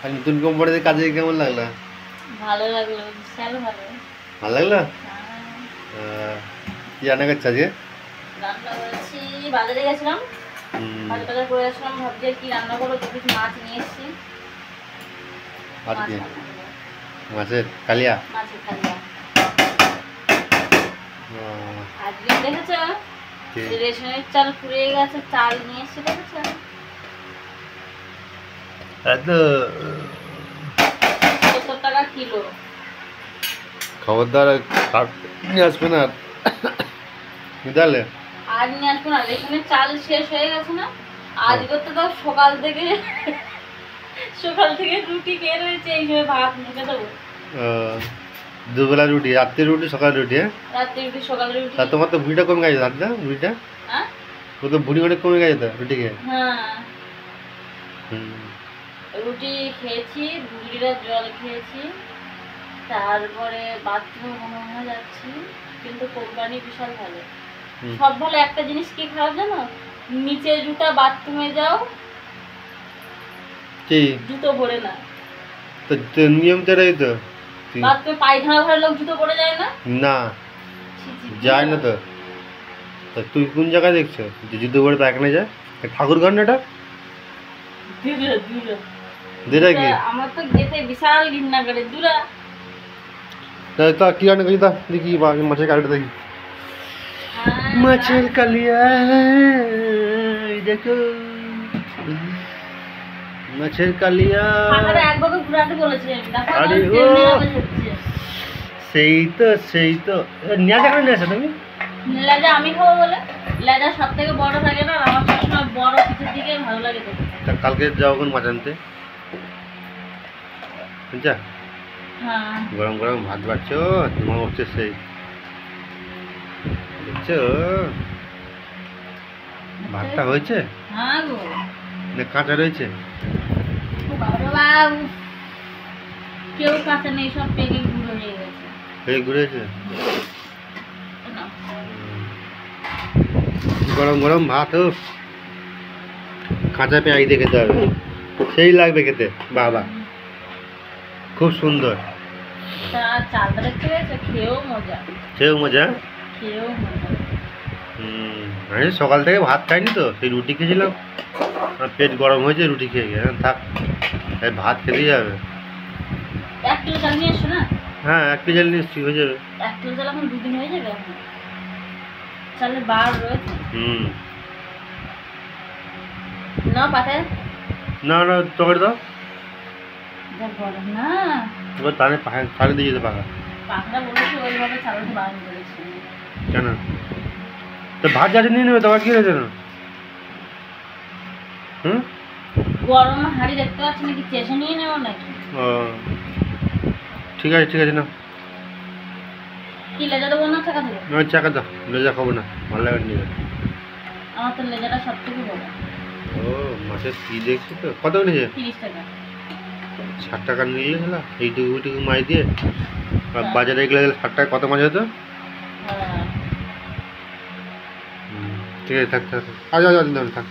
আর নতুন কোম্পানিতে কাজে কেমন লাগলো? ভালো লাগলো, বিশাল ভালো। ভালো লাগলো? হ্যাঁ, কি রান্না করছো আজকে? রান্না করেছি, বাজারে গেছিলাম, বাজার করে আসলাম, ভাবছি কি রান্না করবো, তো কিছু মাছ নিয়ে এসেছি। মাছ আজকে রান্না করবো। মাছের কালিয়া। মাছের কালিয়া। আহ, আজকে দেখেছো কি? রেশনের চাল ফুরিয়ে গেছে, চাল নিয়ে এসেছি, দেখেছো? এত 70 টাকা কিলো। খবরদার নিয়ে আসবে না তাহলে। আজ নিয়ে আসবো না, রেশনের চাল শেষ হয়ে গেছে না, আজকে তো তাও সকাল থেকে রুটি খেয়ে রয়েছে, এই সময় ভাত মুখে দেবো। দুবেলা রুটি, রাত্রে রুটি, সকালে রুটি। হ্যাঁ, রাত্রে রুটি, সকালে রুটি। তা তোমার তো ভুঁড়িটা কমে গেছে রাত্রে, ভুঁড়িটা হ্যাঁ, ও তো ভুঁড়ি অনেক কমে গেছে তো রুটি খেয়ে। হ্যাঁ, হুম। রুটি খেয়েছি, 2 লিটার জল খেয়েছি, তারপরে বাথরুমে মনে হয় যাচ্ছি, কিন্তু কোম্পানি বিশাল ভালো, সব ভালো। একটা জিনিস কি খারাপ জানো, নিচের জুতা বাথরুমে যাও, কি জুতো পরে না। তো নিয়ম তো এটাই তো। বাথরুমে পায়খানা ঘরের লোক জুতো পরে যায় না? না, ছি, ছি, যায় না তো। তা তুই কোন জায়গায় দেখছো যে যুদ্ধ করে পায়খানা যায়? ঠাকুর ঘর না এটা? দূরে দূরে যেটা কি আমার তো যেতে বিশাল ঘৃণা করে, দূরা। তা কি রান্না করছি? তা দেখি মাছের কালিটা দেখি। মাছের কালিয়া এই দেখো, মাছের কালিয়া। একভাবে ঘুরাতে বলেছি আমি, দেখো আরে ও, কেমনে আওয়াজ হচ্ছে। সেই তো নিয়ে করে নিয়ে আসো তুমি। লেজা আমি খাবো বলে, লেজা সব থেকে বড় থাকে না, আর আমার সবসময় বড় পিছের দিকে ভালো লাগে দেখতে। তা কালকে যাও কোন মাছ আনতে, বুঝছা? হ্যাঁ, গরম গরম ভাত বাড়ছো, তোমার হচ্ছে সেই দেখছো ভাতটা হয়েছে হ্যাঁ গো, না কাঁচা রয়েছে? বাবা, কেউ কাছে নেই, সব পেকে গুঁড়ো হয়ে গেছে। এই ঘুরেছে। না, গরম গরম ভাত ও কাঁচা পেঁয়াজ দিয়ে খেতে হবে, সেই লাগবে খেতে। বাবা, খুব সুন্দর। তা চালটা দেখতে পেয়েছো, খেয়েও মজা, সেও মজা। খেয়েও মজা। আমি সকাল থেকে ভাত খাইনি তো, সেই রুটি খেয়েছিলাম, আর পেট গরম হয়েছে রুটি খেয়ে গিয়ে। থাক, এই ভাত খেতেই যাবে। 1 কিলো চাল নিয়ে এসছো না? হ্যাঁ, 1 কেজি নিশ্চয়ই হয়ে যাবে। 1 কিলো চাল এখন 2 দিন হয়ে যাবে, এখন চালের বার রয়েছে। না পাঠায়, না না, তরকারি দাও। যা গরম না, এবার তাহলে ফাঁকে দিয়ে যেতে পাকা। পাখরা বলেছে ওইভাবে চালাতে বারণ করেছে। কেন? তো ভাত যাচ্ছে নিয়ে নেবে, তোমার কি হয়েছে না? গরম হাঁড়ি দেখতে পাচ্ছি নাকি, চেষে নিয়ে নেবো নাকি? ও ঠিক আছে, ঠিক আছে না। কি লেজা দেবো না চাকা দেবো? ওই চাকা দাও, লেজা খাবো না, ভালো লাগে নিয়ে। আমার তো লেজাটা সব থেকে বড়। ও মাছের কি দেখছি তো, কত নিয়েছে? 30 টাকা। 60 টাকা নিলে হলো এইটুকু মাছ দিয়ে। আর বাজারে গেলে 60 টাকা কত মাছ হতো? হ্যাঁ, ঠিক আছে, থাক থাক, আজ আজ থাক।